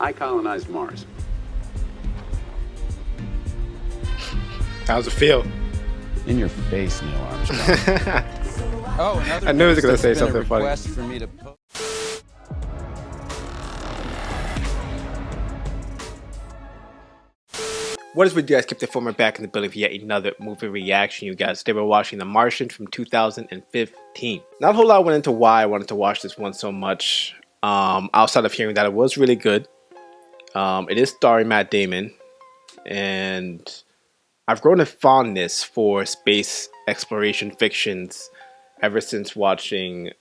I colonized Mars. How's it feel? In your face, Neil Armstrong. Oh, another I knew he was gonna post, say there's been a something funny. request for me to What is with you guys? Keep the former back in the building for yet another movie reaction, you guys. Today we're watching The Martian from 2015. Not a whole lot went into why I wanted to watch this one so much. Outside of hearing that it was really good. It is starring Matt Damon. And I've grown a fondness for space exploration fictions ever since watching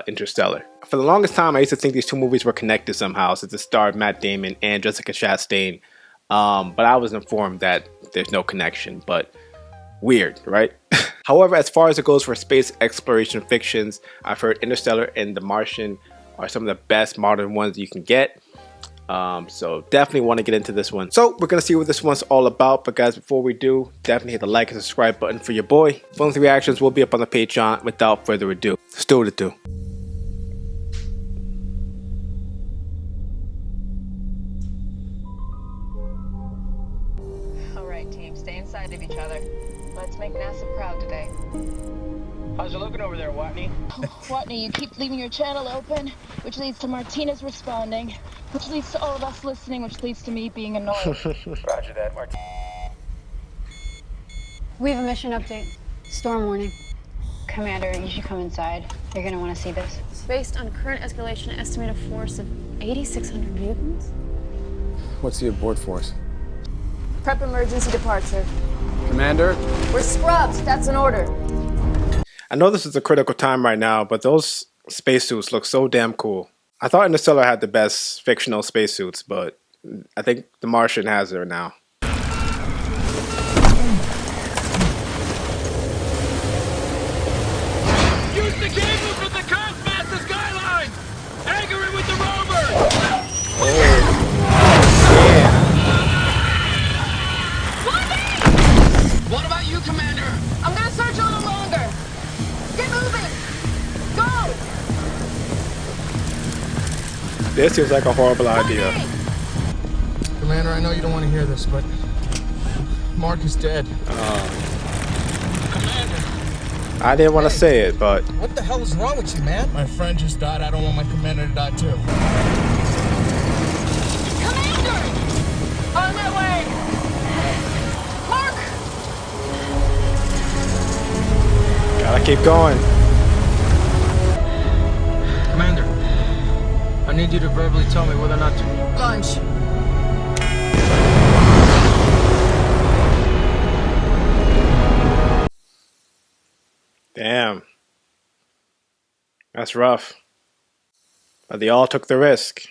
Interstellar. For the longest time, I used to think these two movies were connected somehow, since it starred Matt Damon and Jessica Chastain. But I was informed that there's no connection, but weird, right? However, as far as it goes for space exploration fictions, I've heard Interstellar and The Martian are some of the best modern ones you can get. So definitely want to get into this one. So we're going to see what this one's all about. But guys, before we do, definitely hit the like and subscribe button for your boy. Films reactions will be up on the Patreon. Without further ado, let's do what it do. Alright team, stay inside of each other. Let's make NASA proud today. How's it looking over there, Watney? Oh, Watney, you keep leaving your channel open, which leads to Martinez responding, which leads to all of us listening, which leads to me being annoyed. Roger that, Martin. We have a mission update. Storm warning. Commander, you should come inside. You're gonna want to see this. Based on current escalation, estimated force of 8,600 mutants. What's the abort force? Prep emergency departure. Commander? We're scrubbed. That's an order. I know this is a critical time right now, but those spacesuits look so damn cool. I thought Interstellar had the best fictional spacesuits, but I think The Martian has it now. Use the cable from the compass past the skyline! Anchor it with the rover! What about you, Commander? I'm gonna search a little longer. Get moving. Go. This seems like a horrible idea. Commander, I know you don't want to hear this, but Mark is dead. Commander, I didn't want to say it, but what the hell is wrong with you, man? My friend just died. I don't want my commander to die too. Commander! On my way. Mark! gotta keep going. Commander, I need you to verbally tell me whether or not to lunch. Damn. That's rough. But they all took the risk.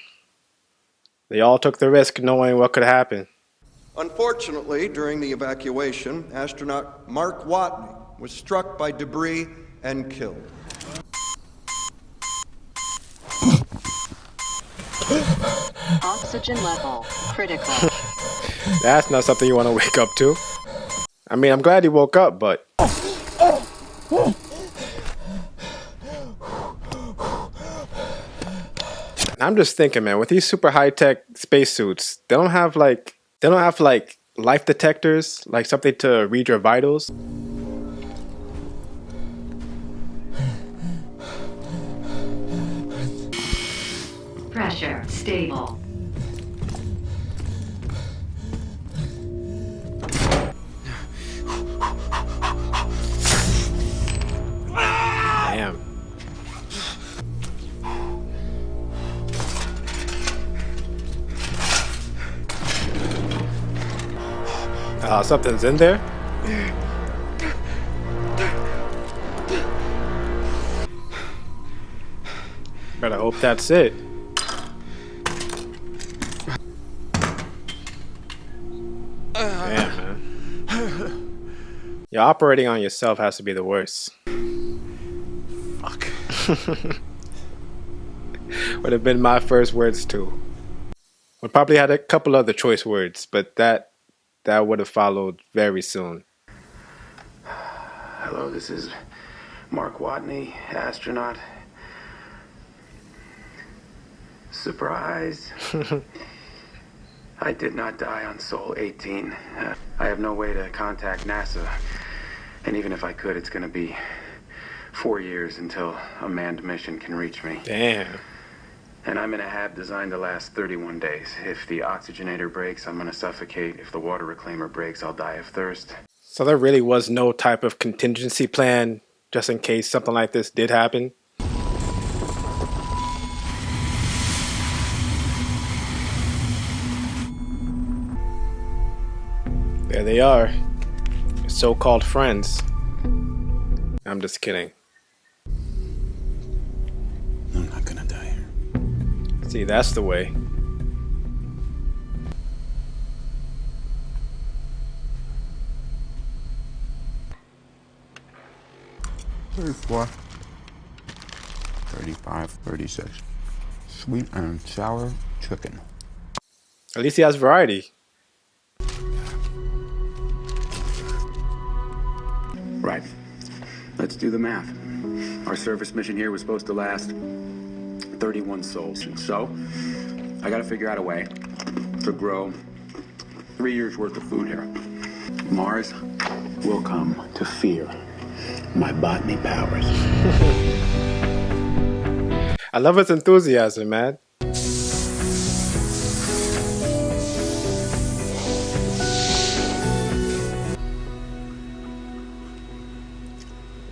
They all took the risk knowing what could happen. Unfortunately, during the evacuation, astronaut Mark Watney was struck by debris and killed. Oxygen level critical. That's not something you want to wake up to. I mean, I'm glad he woke up, but... I'm just thinking, man, with these super high-tech spacesuits, they don't have like life detectors, like something to read your vitals. Pressure stable. Damn. Something's in there. Better hope that's it. Damn, man. Yeah, operating on yourself has to be the worst. Fuck. Would have been my first words too. We probably had a couple other choice words, but that would have followed very soon. Hello, this is Mark Watney, astronaut. Surprise. I did not die on Sol 18. I have no way to contact NASA. And even if I could, it's going to be 4 years until a manned mission can reach me. Damn. And I'm in a hab designed to last 31 days. If the oxygenator breaks, I'm going to suffocate. If the water reclaimer breaks, I'll die of thirst. So there really was no type of contingency plan just in case something like this did happen? There they are, so-called friends. I'm just kidding. I'm not gonna die here. See, that's the way. $34, $35, $36. Sweet and sour chicken. At least he has variety. Right. Let's do the math. Our service mission here was supposed to last 31 souls. So, I gotta figure out a way to grow 3 years worth of food here. Mars will come to fear my botany powers. I love his enthusiasm, man.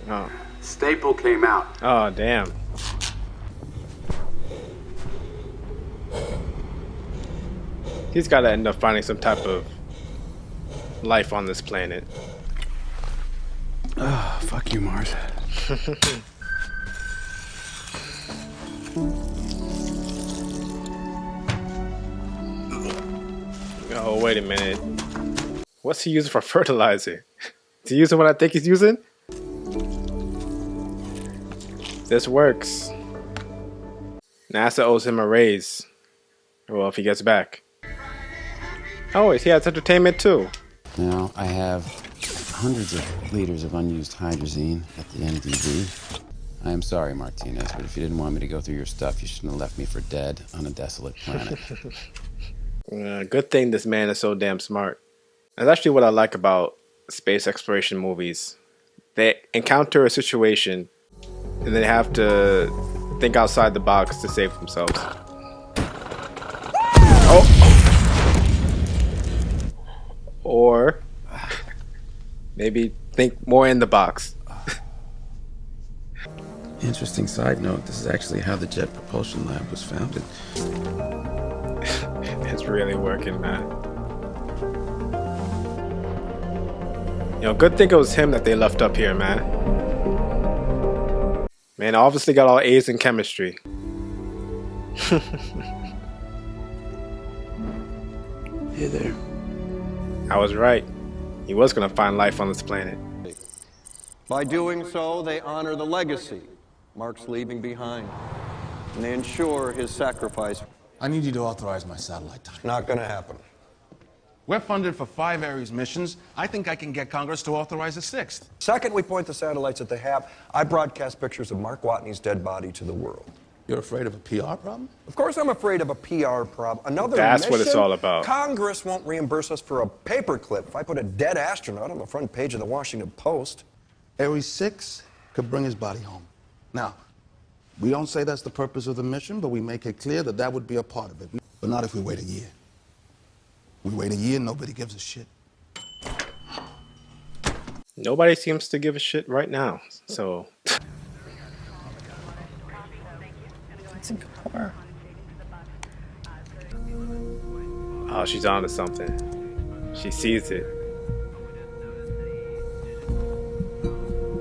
Oh. Staple came out. Oh, damn. He's got to end up finding some type of life on this planet. Oh, fuck you, Mars. Oh, wait a minute. What's he using for fertilizer? Is he using what I think he's using? This works. NASA owes him a raise. Well, if he gets back. Oh, he has entertainment too. Now, I have hundreds of liters of unused hydrazine at the MDB. I am sorry, Martinez, but if you didn't want me to go through your stuff, you shouldn't have left me for dead on a desolate planet. Good thing this man is so damn smart. That's actually what I like about space exploration movies. They encounter a situation and they have to think outside the box to save themselves. Oh! Or maybe think more in the box. Interesting side note, this is actually how the Jet Propulsion Lab was founded. It's really working, man. You know, good thing it was him that they left up here, man. Man, obviously got all A's in chemistry. Hey there. I was right. He was gonna find life on this planet. By doing so, they honor the legacy Mark's leaving behind, and they ensure his sacrifice. I need you to authorize my satellite time. Not going to happen. We're funded for 5 Ares missions. I think I can get Congress to authorize a 6th. Second, we point the satellites that they have. I broadcast pictures of Mark Watney's dead body to the world. You're afraid of a PR problem? Of course I'm afraid of a PR problem. Another That's mission? what it's all about. Congress won't reimburse us for a paperclip if I put a dead astronaut on the front page of the Washington Post. Ares 6 could bring his body home. Now, we don't say that's the purpose of the mission, but we make it clear that that would be a part of it. But not if we wait a year. We wait a year, nobody gives a shit. Nobody seems to give a shit right now, so... Oh, she's on to something. She sees it.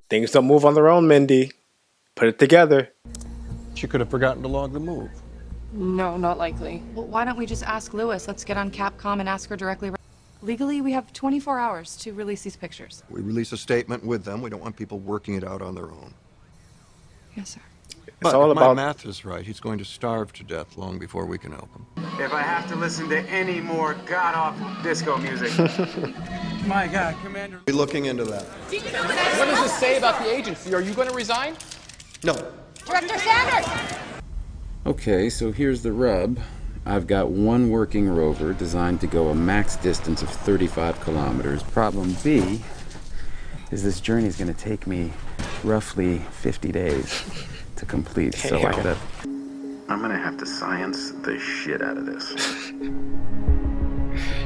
Things don't move on their own, Mindy. Put it together. She could have forgotten to log the move. No, not likely. Well, why don't we just ask Lewis? Let's get on Capcom and ask her directly. Legally, we have 24 hours to release these pictures. We release a statement with them. We don't want people working it out on their own. Yes, sir. But all if about... my math is right, he's going to starve to death long before we can help him. If I have to listen to any more god-awful disco music. My God, Commander. Be looking into that. What does this say about the agency? Are you going to resign? No. Director Sanders! Okay, so here's the rub. I've got one working rover designed to go a max distance of 35 kilometers. Problem B is this journey is going to take me roughly 50 days to complete. So I'm going to have to science the shit out of this.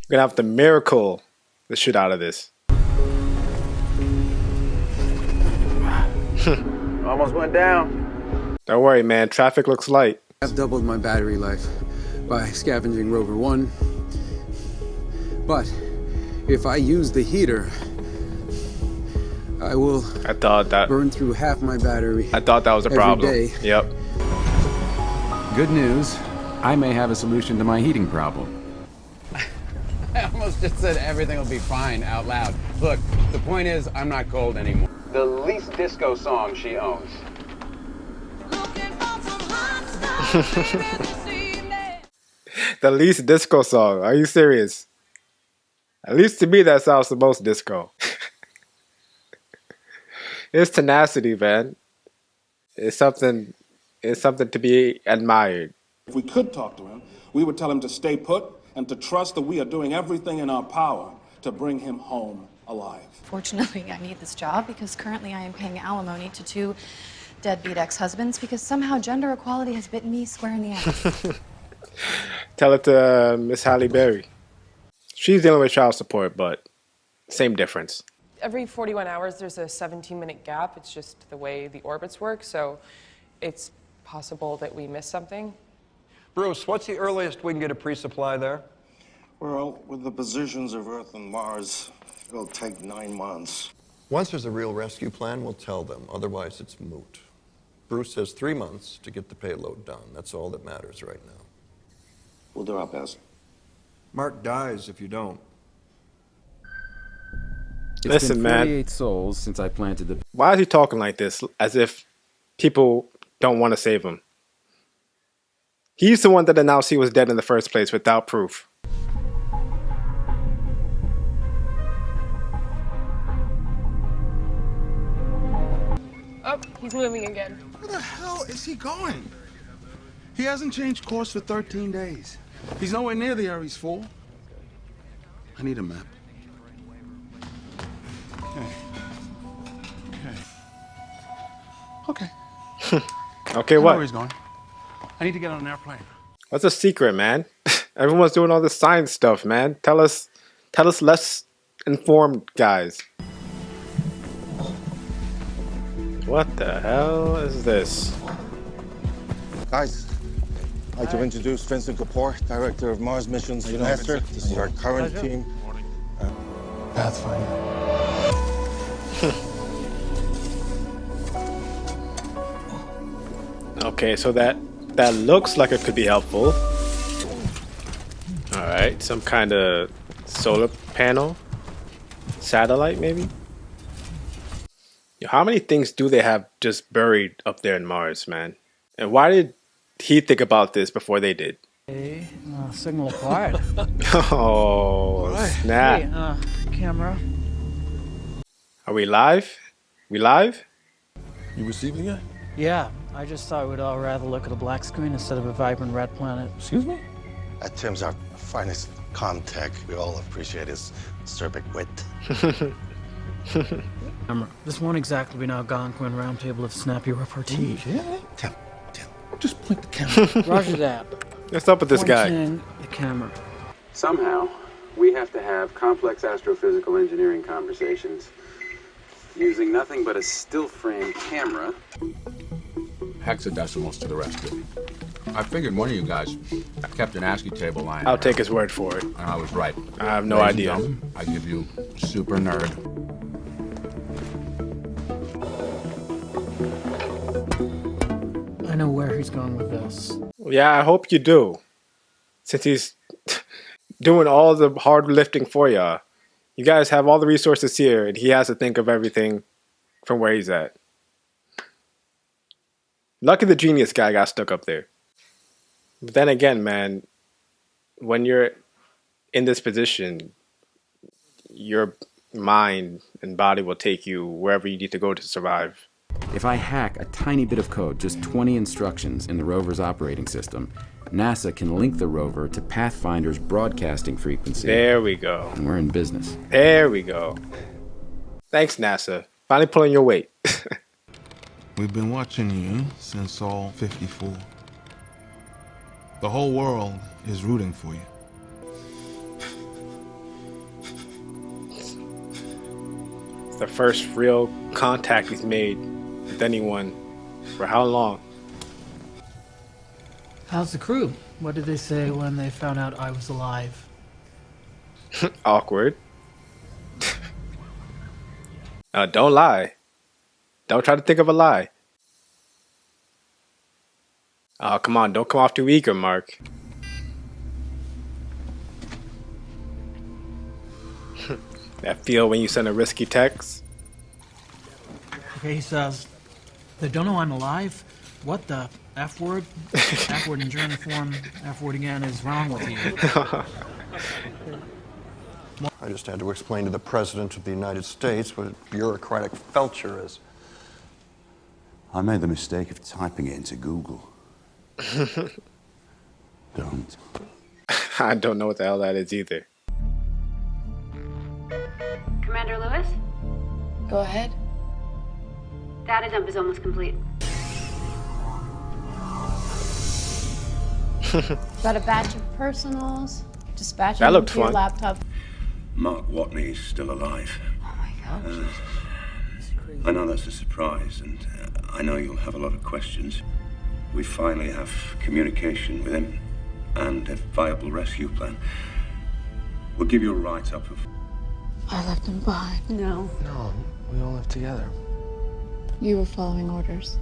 You're gonna have to miracle the shit out of this. Almost went down. Don't worry, man. Traffic looks light. I've doubled my battery life by scavenging Rover 1. But if I use the heater, I will burn through half my battery. I thought that was a problem. Every day. Yep. Good news. I may have a solution to my heating problem. I almost just said everything will be fine out loud. Look, the point is, I'm not cold anymore. The least disco song she owns. The least disco song. Are you serious? At least to me, that sounds the most disco. It's tenacity, man. It's something to be admired. If we could talk to him, we would tell him to stay put and to trust that we are doing everything in our power to bring him home alive. Fortunately, I need this job because currently I am paying alimony to 2 deadbeat ex-husbands because somehow gender equality has bitten me square in the ass. Tell it to Miss Halle Berry. She's dealing with child support, but same difference. Every 41 hours, there's a 17-minute gap. It's just the way the orbits work, so it's possible that we miss something. Bruce, what's the earliest we can get a pre-supply there? Well, with the positions of Earth and Mars, it'll take 9 months. Once there's a real rescue plan, we'll tell them. Otherwise, it's moot. Bruce has 3 months to get the payload done. That's all that matters right now. We'll do our best. Mark dies if you don't. It's Listen, been 48 man. souls since I planted the... Why is he talking like this? As if people don't want to save him. He's the one that announced he was dead in the first place without proof. Oh, he's moving again. Where the hell is he going? He hasn't changed course for 13 days. He's nowhere near the Ares 4. I need a map. Okay. Okay, I know what? where he's going. I need to get on an airplane. What's a secret, man? Everyone's doing all this science stuff, man. Tell us less informed guys. What the hell is this? Guys, I'd like to introduce Vincent Kapoor, Director of Mars Missions for NASA. This is our current team. Pathfinder. Okay, so that looks like it could be helpful. All right, some kind of solar panel, satellite maybe. How many things do they have just buried up there in Mars, man? And why did he think about this before they did? Hey, signal acquired. Oh, snap. Hey, camera. Are we live? We live? You receiving it? Yeah, I just thought we'd all rather look at a black screen instead of a vibrant red planet. Excuse me? Tim's our finest contact. We all appreciate his acerbic wit. Camera. This won't exactly be an Algonquin roundtable of snappy repartee. Tim, just point the camera. Roger that. What's up with this guy? Pointing the camera. Somehow, we have to have complex astrophysical engineering conversations using nothing but a still frame camera. Hexadecimals to the rescue. I figured one of you guys kept an ASCII table lying. I'll take his word for it. And I was right. I have no Ladies and idea. gentlemen, I give you super nerd. I know where he's going with this. Yeah, I hope you do. Since he's doing all the hard lifting for y'all. You guys have all the resources here, and he has to think of everything from where he's at. Lucky the genius guy got stuck up there. But then again, man, when you're in this position, your mind and body will take you wherever you need to go to survive. If I hack a tiny bit of code, just 20 instructions in the rover's operating system, NASA can link the rover to Pathfinder's broadcasting frequency. There we go. And we're in business. There we go. Thanks, NASA. Finally pulling your weight. We've been watching you since Sol 54. The whole world is rooting for you. It's the first real contact he's made with anyone. For how long? How's the crew? What did they say when they found out I was alive? Awkward. Don't lie. Don't try to think of a lie. Oh, come on. Don't come off too eager, Mark. That feel when you send a risky text? Okay, he says, they don't know I'm alive? What the F word? F word in German form, F word again is wrong with you. I just had to explain to the President of the United States what a bureaucratic felcher is. I made the mistake of typing it into Google. Don't. I don't know what the hell that is either. Commander Lewis? Go ahead. Data dump is almost complete. Got a batch of personals. Dispatching That looked to your fun. laptop. Mark Watney's still alive. Oh my gosh. I know that's a surprise, and I know you'll have a lot of questions. We finally have communication with him and a viable rescue plan. We'll give you a write-up of... I left him behind. No, we all live together. You were following orders.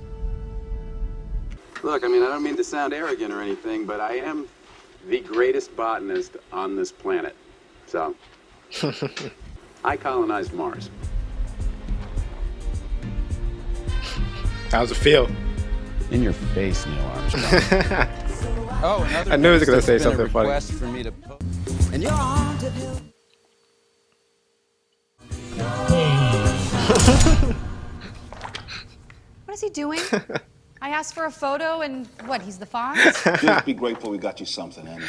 Look, I mean, I don't mean to sound arrogant or anything, but I am the greatest botanist on this planet. So, I colonized Mars. How's it feel? In your face, Neil Armstrong. I knew he was going to say something funny. For me to And you're on to do. What is he doing? I asked for a photo and what, he's the Fonz? Just be grateful we got you something, Annie.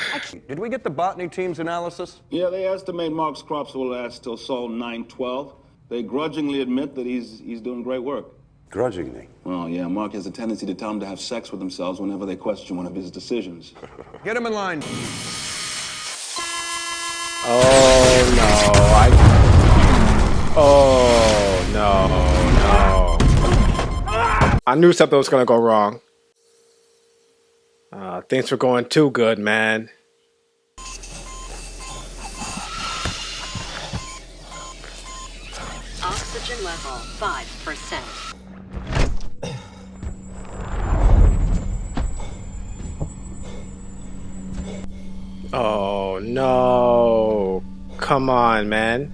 Did we get the botany team's analysis? Yeah, they estimate Mark's crops will last till Sol 912. They grudgingly admit that he's doing great work. Grudgingly? Well, yeah, Mark has a tendency to tell them to have sex with themselves whenever they question one of his decisions. Get him in line. Oh, no. Oh, no. I knew something was going to go wrong. Things were going too good, man. Oxygen level 5%. Oh, no. Come on, man.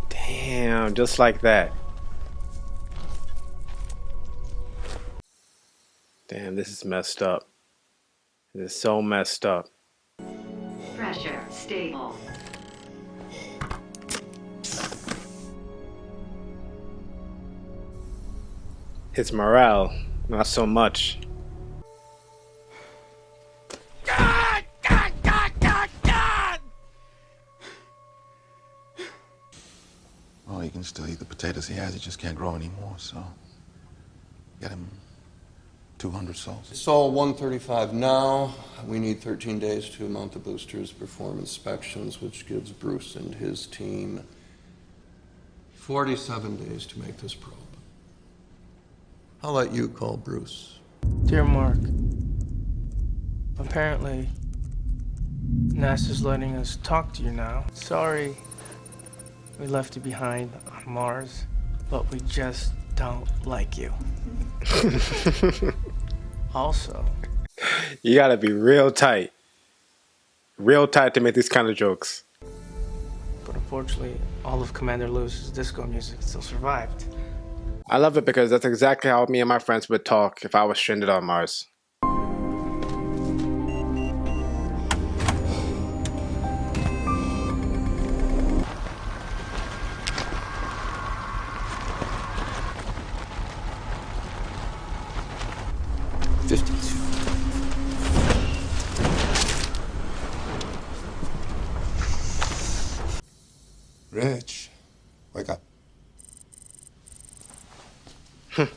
Damn, just like that. Damn, this is messed up. This is so messed up. Pressure stable. His morale, not so much. Well, he can still eat the potatoes he has. He just can't grow anymore, so get him 200 souls. Sol 135 now. We need 13 days to mount the boosters, perform inspections, which gives Bruce and his team 47 days to make this probe. I'll let you call Bruce. Dear Mark, apparently NASA's letting us talk to you now. Sorry we left you behind on Mars, but we just don't like you. Also, You gotta be real tight. Real tight to make these kind of jokes. but unfortunately, all of Commander Lewis's disco music still survived. I love it because that's exactly how me and my friends would talk if I was stranded on Mars. Rich, wake up.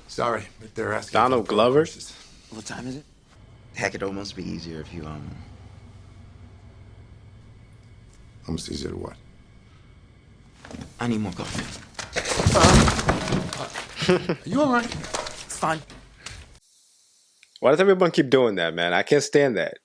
Sorry, but they're asking Donald for Glover? courses. What time is it? Heck, it'd almost be easier if you, Almost easier to what? I need more coffee. Are you all right? It's fine. Why does everyone keep doing that, man? I can't stand that.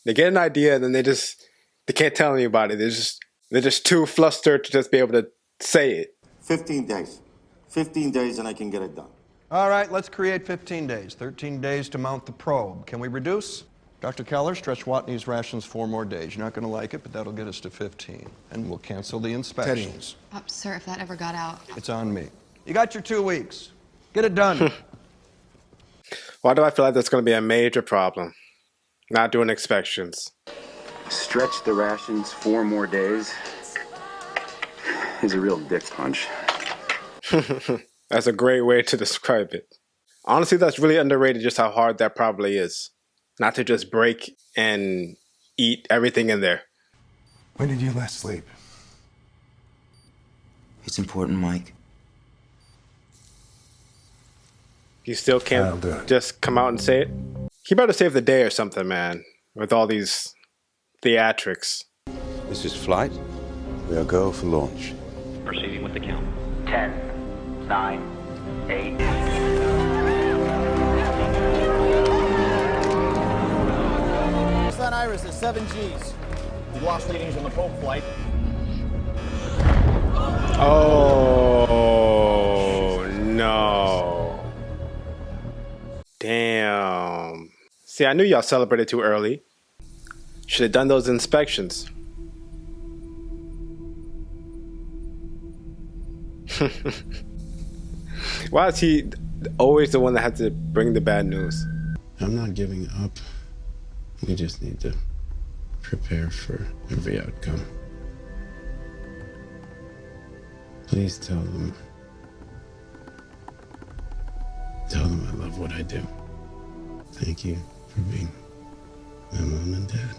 They get an idea and then they can't tell anybody. They're just too flustered to just be able to say it. 15 days. 15 days and I can get it done. All right, let's create 15 days. 13 days to mount the probe. Can we reduce? Dr. Keller, stretch Watney's rations 4 more days. You're not going to like it, but that'll get us to 15. And we'll cancel the inspections. Sir, if that ever got out. It's on me. You got your 2 weeks. Get it done. Why do I feel like that's going to be a major problem? Not doing inspections. Stretch the rations 4 more days is a real dick punch. That's a great way to describe it. Honestly, that's really underrated just how hard that probably is. Not to just break and eat everything in there. When did you last sleep? It's important, Mike. You still can't just come out and say it? He better save the day or something, man. With all these theatrics. This is flight. We are go for launch. Proceeding with the count. 10, 9, 8. Sun Iris is 7 Gs. We lost readings on the probe flight. Oh, no. Damn. See, I knew y'all celebrated too early. Should have done those inspections. Why is he always the one that had to bring the bad news? I'm not giving up. We just need to prepare for every outcome. Please tell them. Tell them I love what I do. Thank you for being my mom and dad.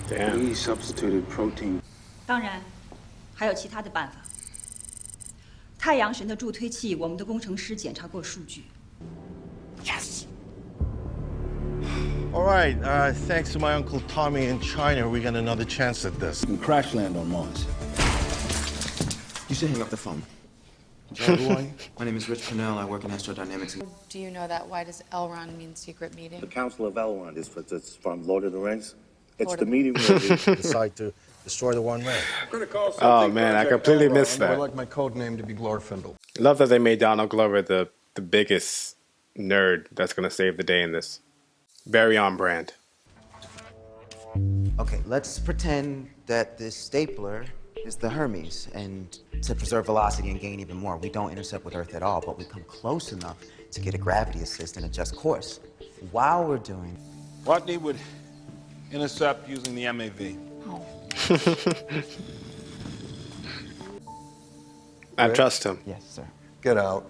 Damn. We substituted protein. 当然，还有其他的办法。太阳神的助推器，我们的工程师检查过数据。Yes. All right, thanks to my Uncle Tommy in China, we got another chance at this. We crash land on Mars. You should hang up the phone. Joe, who are you? My name is Rich Purnell. I work in astrodynamics. Do you know that? Why does Elrond mean secret meeting? The Council of Elrond is from Lord of the Rings. It's Lord the of- meeting where they decide to destroy the One Ring. Oh man, I completely missed I that. would like my code name to be Glorfindel. Love that they made Donald Glover the biggest nerd that's gonna save the day in this. Very on brand. Okay, let's pretend that this stapler is the Hermes, and to preserve velocity and gain even more, we don't intercept with Earth at all, but we come close enough to get a gravity assist and adjust course. While we're doing... Watney would intercept using the MAV. I trust him. Yes, sir. Get out.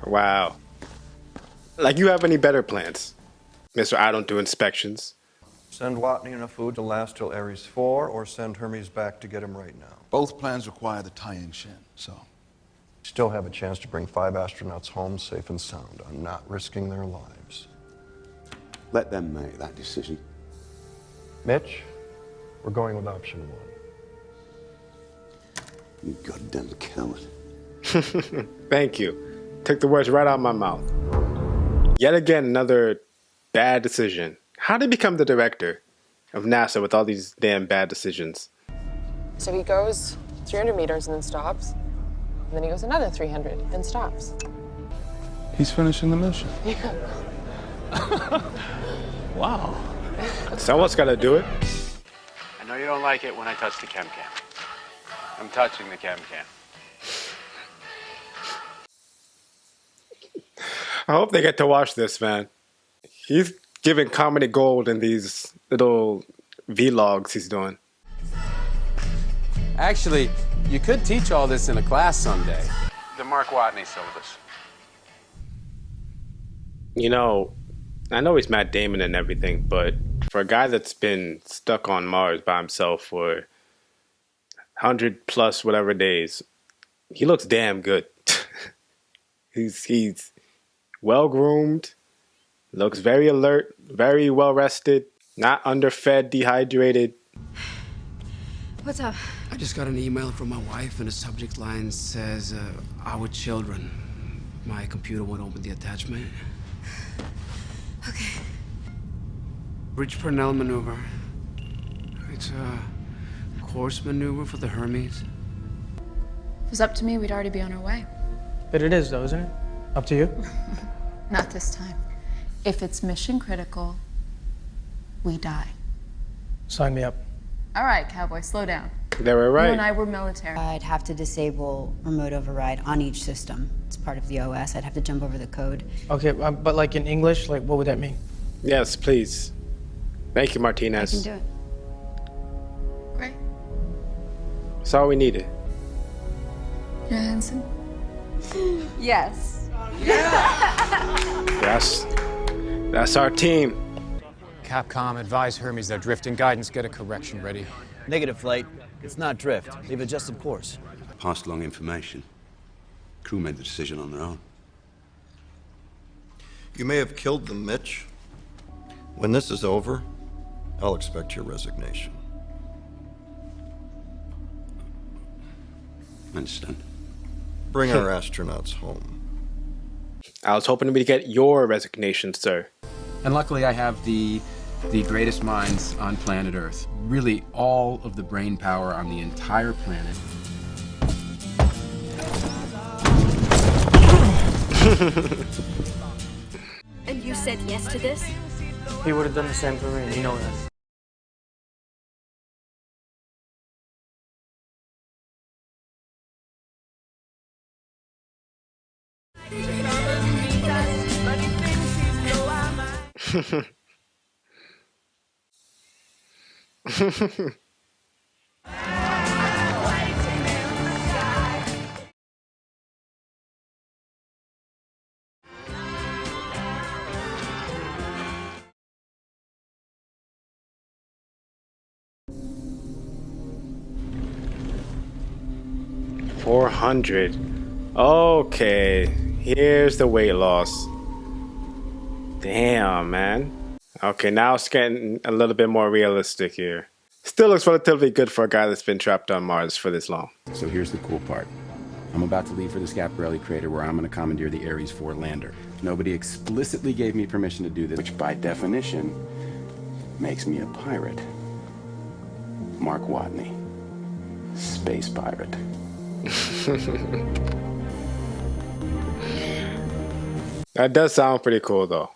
Wow. Like you have any better plans? Mr. I don't do inspections. Send Watney enough food to last till Ares 4, or send Hermes back to get him right now. Both plans require the tie-in Shin, so. Still have a chance to bring 5 astronauts home safe and sound. I'm not risking their lives. Let them make that decision. Mitch, we're going with option 1. You goddamn coward. Thank you. Took the words right out of my mouth. Yet again, another bad decision. How did he become the director of NASA with all these damn bad decisions? So he goes 300 meters and then stops. And then he goes another 300 and stops. He's finishing the mission. Wow. Someone's got to do it. I know you don't like it when I touch the chem cam. I'm touching the chem cam. I hope they get to watch this, man. He's giving comedy gold in these little vlogs he's doing. Actually, you could teach all this in a class someday. The Mark Watney syllabus. You know, I know he's Matt Damon and everything, but for a guy that's been stuck on Mars by himself for 100 plus whatever days, he looks damn good. He's well groomed, looks very alert, very well rested, not underfed, dehydrated. What's up? I just got an email from my wife, and the subject line says, our children. My computer won't open the attachment. Okay. Bridge Purnell maneuver. It's a course maneuver for the Hermes. If it was up to me, we'd already be on our way. But it is, though, isn't it? Up to you? Not this time. If it's mission critical, we die. Sign me up. All right, cowboy, slow down. They were right. You and I were military. I'd have to disable remote override on each system. It's part of the OS. I'd have to jump over the code. Okay, but like in English, like what would that mean? Yes, please. Thank you, Martinez. I can do it. Great. That's all we needed. Johansson? Yes. That's our team. Capcom, advise Hermes they're drifting. Guidance, get a correction ready. Negative, Flight. It's not drift. They've adjusted course. Passed along information. Crew made the decision on their own. You may have killed them, Mitch. When this is over, I'll expect your resignation. I understand. Bring our astronauts home. I was hoping we'd get your resignation, sir. And luckily I have the greatest minds on planet Earth. Really all of the brain power on the entire planet. And you said yes to this? He would have done the same for me, you know that. $400. Okay, here's the weight loss. Damn, man. Okay, now it's getting a little bit more realistic here. Still looks relatively good for a guy that's been trapped on Mars for this long. So here's the cool part. I'm about to leave for the Schiaparelli crater where I'm going to commandeer the Ares 4 lander. Nobody explicitly gave me permission to do this, which by definition makes me a pirate. Mark Watney. Space pirate. That does sound pretty cool, though.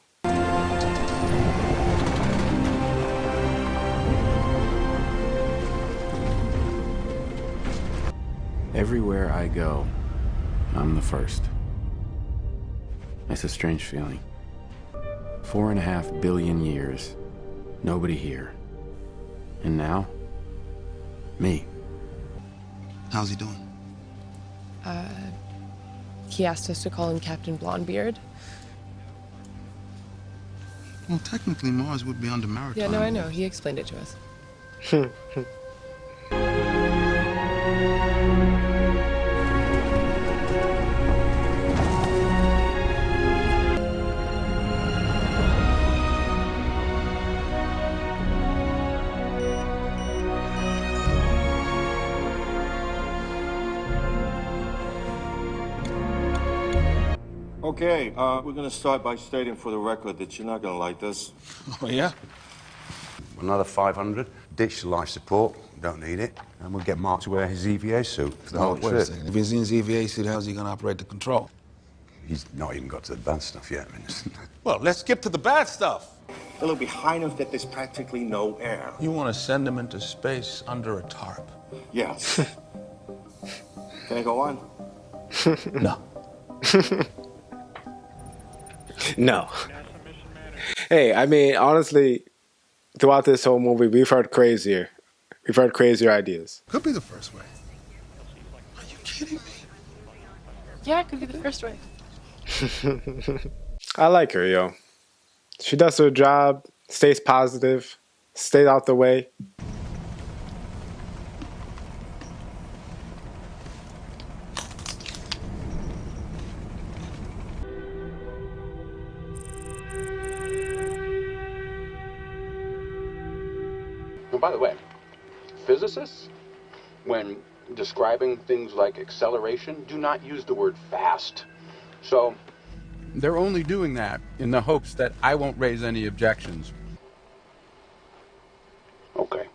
Everywhere I go, I'm the first. It's a strange feeling. 4.5 billion years, nobody here. And now, me. How's he doing? He asked us to call him Captain Blondebeard. Well, technically Mars would be under maritime. Yeah, no, I know. He explained it to us. Okay, we're gonna start by stating for the record that you're not gonna like this. Oh, yeah? Another 500. Ditch the life support. Don't need it. And we'll get Mark to wear his EVA suit for the whole Wait a trip. second. If he's in his EVA suit, how's he gonna operate the control? He's not even got to the bad stuff yet. I mean, Well, let's skip to the bad stuff. It'll be high enough that there's practically no air. You want to send him into space under a tarp? Yes. Can I go on? No. No. Hey, I mean, honestly, throughout this whole movie, we've heard crazier ideas. Could be the first way. Are you kidding me? Yeah, it could be the first way. I like her, yo. She does her job, stays positive, stays out the way. And by the way, physicists, when describing things like acceleration, do not use the word fast. So they're only doing that in the hopes that I won't raise any objections. Okay.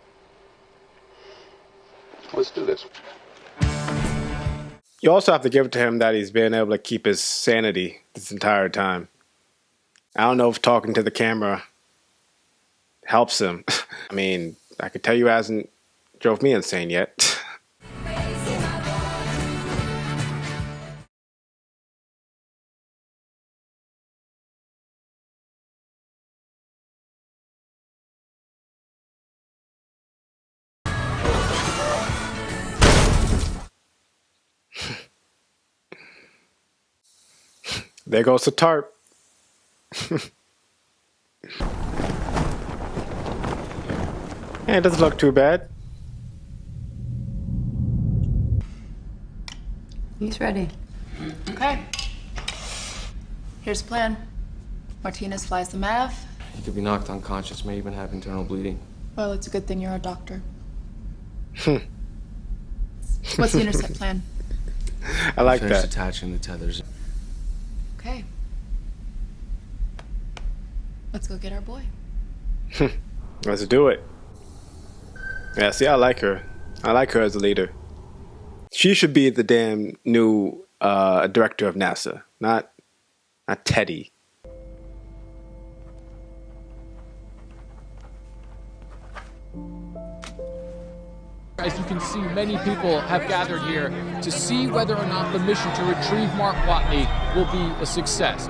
Let's do this. You also have to give it to him that he's been able to keep his sanity this entire time. I don't know if talking to the camera helps him. I mean, I could tell you hasn't drove me insane yet. There goes the tarp. Yeah, it doesn't look too bad. He's ready. Okay. Here's the plan. Martinez flies the MAV. He could be knocked unconscious, may even have internal bleeding. Well, it's a good thing you're a doctor. What's the intercept plan? I like Finish that. Attaching the tethers. Okay. Let's go get our boy. Let's do it. Yeah, see, I like her. I like her as a leader. She should be the damn new director of NASA, not Teddy. As you can see, many people have gathered here to see whether or not the mission to retrieve Mark Watney will be a success.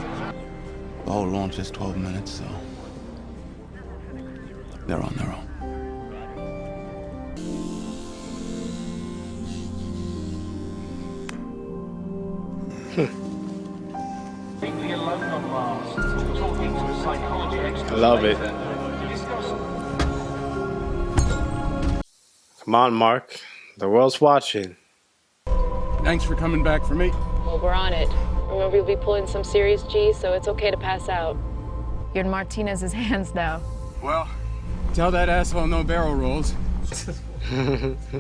The whole launch is 12 minutes, so they're on their own. I love it. Come on, Mark. The world's watching. Thanks for coming back for me. Well, we're on it. Remember, you'll be pulling some serious G's, so it's okay to pass out. You're in Martinez's hands now. Well, tell that asshole no barrel rolls.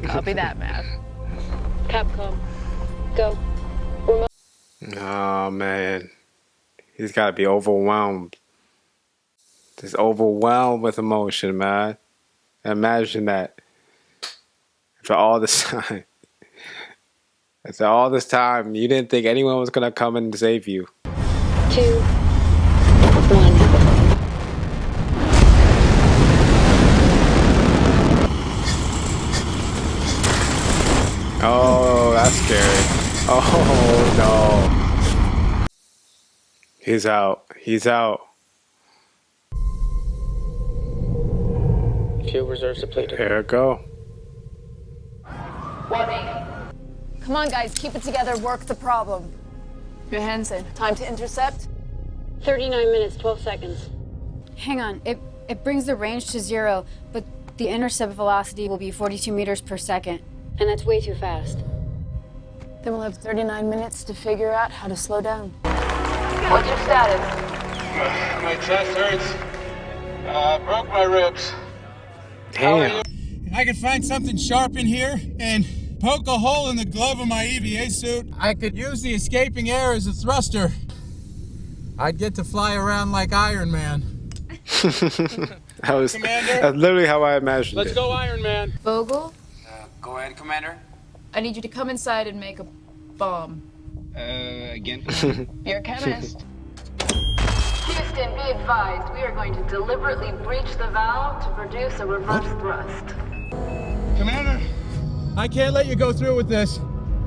Copy that, Matt. Capcom, go. Oh, man. He's got to be overwhelmed. Just overwhelmed with emotion, man. Imagine that. After all this time. After all this time, you didn't think anyone was going to come and save you. 2, 1. Oh, that's scary. Oh, no. He's out. He's out. Fuel reserves depleted. There it go. Come on, guys, keep it together. Work the problem. Your hands in. Time to intercept. 39 minutes, 12 seconds. Hang on. It brings the range to 0, but the intercept velocity will be 42 meters per second. And that's way too fast. Then we'll have 39 minutes to figure out how to slow down. What's your status? My chest hurts. Broke my ribs. Damn. If I could find something sharp in here and poke a hole in the glove of my EVA suit, I could use the escaping air as a thruster. I'd get to fly around like Iron Man. That's literally how I imagined Let's it. go, Iron Man. Vogel, Go ahead, Commander. I need you to come inside and make a bomb. Again? You're a chemist. Houston, be advised. We are going to deliberately breach the valve to produce a reverse thrust. Commander, I can't let you go through with this.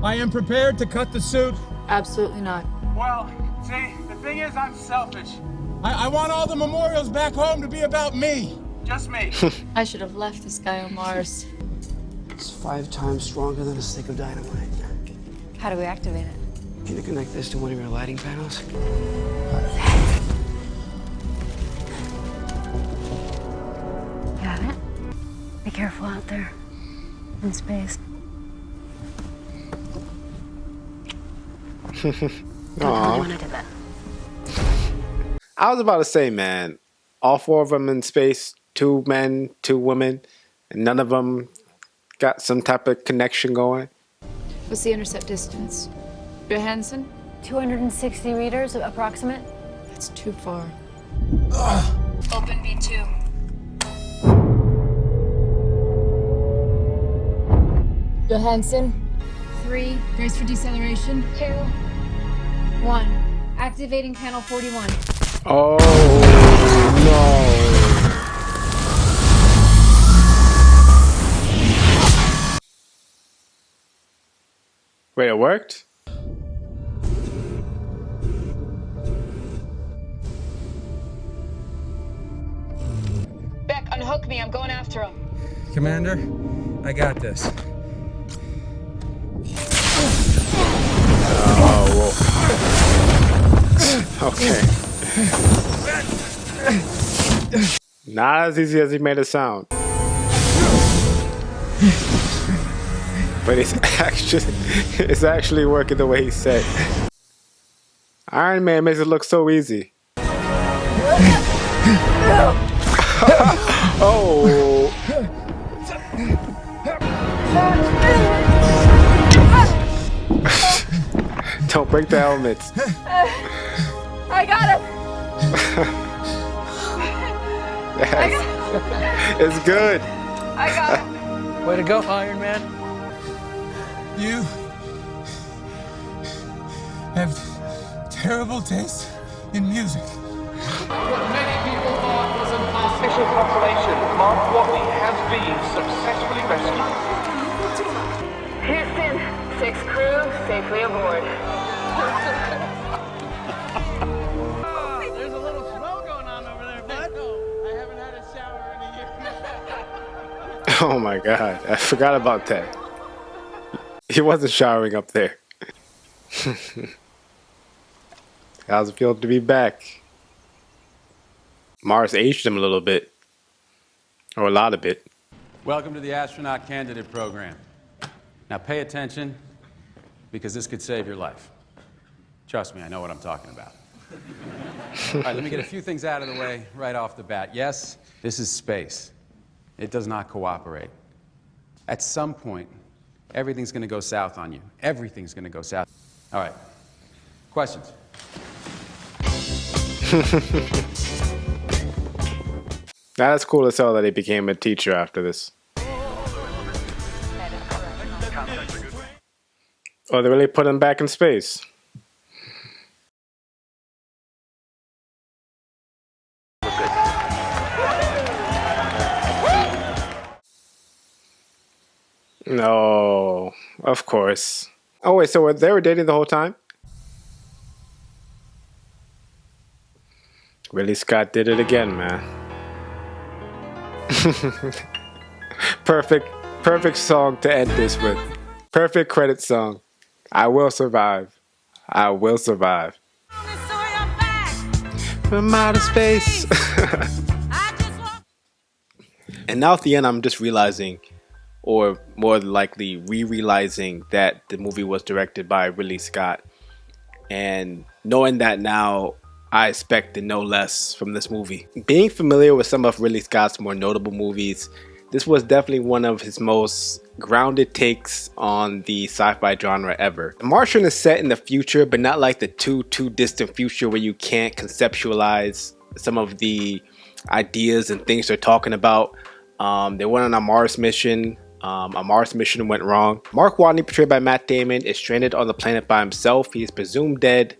I am prepared to cut the suit. Absolutely not. Well, see, the thing is, I'm selfish. I want all the memorials back home to be about me. Just me. I should have left this guy on Mars. It's 5 times stronger than a stick of dynamite. How do we activate it? Can you connect this to one of your lighting panels? careful out there in space. Aw. When I did that. I was about to say, man, all 4 of them in space, 2 men, 2 women, and none of them got some type of connection going. What's the intercept distance? Johansson? 260 meters approximate. That's too far. Open V2. Johansson? 3. Brace for deceleration. 2. 1. Activating panel 41. Oh, no. Wait, it worked? Beck, unhook me. I'm going after him. Commander, I got this. Oh, whoa. Okay. Not as easy as he made it sound. But it's actually working the way he said. Iron Man makes it look so easy. Oh. Don't break the helmets. I got him. Yes. It's good. I got him. Way to go, Iron Man. You have terrible taste in music. What many people thought was impossible. Official confirmation. Mark Watney has been successfully rescued. Houston, 6 crew safely aboard. There's a little snow going on over there, bud. I haven't had a shower in a year. Oh my god, I forgot about that. He wasn't showering up there. How's it feel to be back? Mars aged him a little bit. Or a lot of it. Welcome to the astronaut candidate program. Now pay attention, because this could save your life. Trust me, I know what I'm talking about. All right, let me get a few things out of the way right off the bat. Yes, this is space. It does not cooperate. At some point, everything's going to go south on you. Everything's going to go south. All right. Questions? That's cool as hell that he became a teacher after this. Oh, they really put him back in space. No, of course. Oh wait, so they were dating the whole time? Ridley Scott did it again, man. Perfect song to end this with. Perfect credit song. I will survive. I will survive. From outer space. And now at the end, I'm just realizing, or more likely re-realizing, that the movie was directed by Ridley Scott. And knowing that now, I expected no less from this movie. Being familiar with some of Ridley Scott's more notable movies, this was definitely one of his most grounded takes on the sci-fi genre ever. The Martian is set in the future, but not like the too distant future where you can't conceptualize some of the ideas and things they're talking about. They went on a Mars mission. A Mars mission went wrong. Mark Watney, portrayed by Matt Damon, is stranded on the planet by himself. He is presumed dead.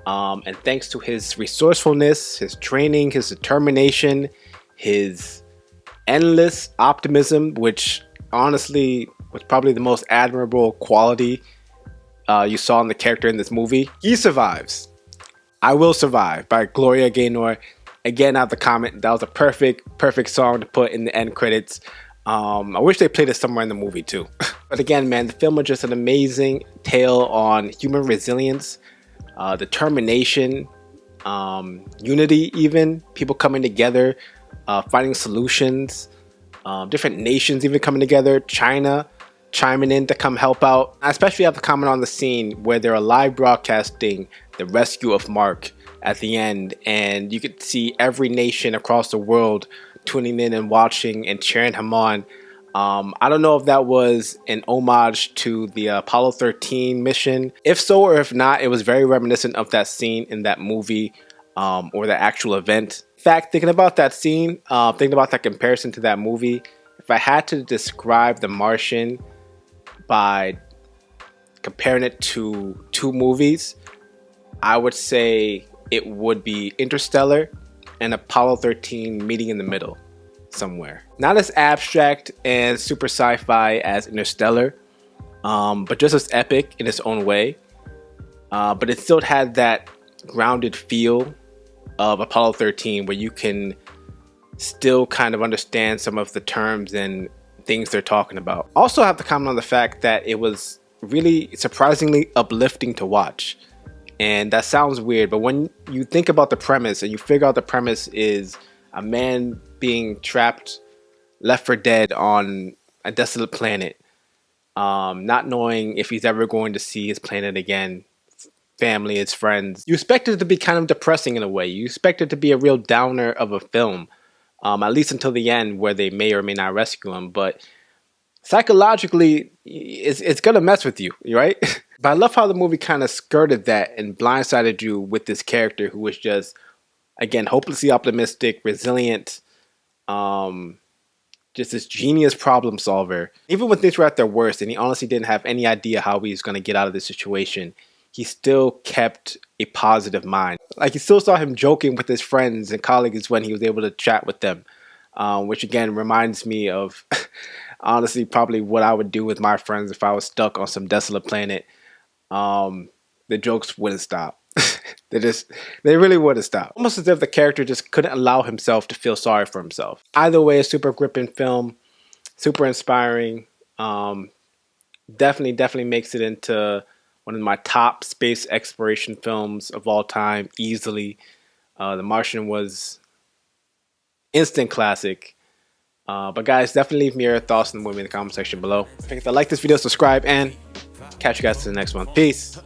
And thanks to his resourcefulness, his training, his determination, his endless optimism, which honestly was probably the most admirable quality you saw in the character in this movie, he survives. I Will Survive by Gloria Gaynor. Again, out the comment, that was a perfect song to put in the end credits. I wish they played it somewhere in the movie too. But again, man, the film was just an amazing tale on human resilience, determination, unity even, people coming together, finding solutions, different nations even coming together, China chiming in to come help out. I especially have to comment on the scene where they're live broadcasting the rescue of Mark at the end, and you could see every nation across the world tuning in and watching and cheering him on. I don't know if that was an homage to the Apollo 13 mission. If so or if not, it was very reminiscent of that scene in that movie or the actual event. In fact, thinking about that scene, thinking about that comparison to that movie, if I had to describe The Martian by comparing it to two movies, I would say it would be Interstellar and Apollo 13 meeting in the middle somewhere. Not as abstract and super sci-fi as Interstellar, but just as epic in its own way. But it still had that grounded feel of Apollo 13 where you can still kind of understand some of the terms and things they're talking about. Also have to comment on the fact that it was really surprisingly uplifting to watch. And that sounds weird, but when you think about the premise and you figure out the premise is a man being trapped, left for dead on a desolate planet, not knowing if he's ever going to see his planet again, family, his friends. You expect it to be kind of depressing in a way. You expect it to be a real downer of a film, at least until the end where they may or may not rescue him. But psychologically, it's gonna mess with you, right? But I love how the movie kind of skirted that and blindsided you with this character who was just, again, hopelessly optimistic, resilient, just this genius problem solver. Even when things were at their worst and he honestly didn't have any idea how he was going to get out of this situation, he still kept a positive mind. Like, you still saw him joking with his friends and colleagues when he was able to chat with them, which again reminds me of honestly probably what I would do with my friends if I was stuck on some desolate planet. The jokes wouldn't stop. They really wouldn't stop. Almost as if the character just couldn't allow himself to feel sorry for himself. Either way, a super gripping film, super inspiring. Definitely makes it into one of my top space exploration films of all time, easily. The Martian was instant classic. But guys, definitely leave me your thoughts on the movie in the comment section below. If you like this video, subscribe, and catch you guys to the next one. Peace.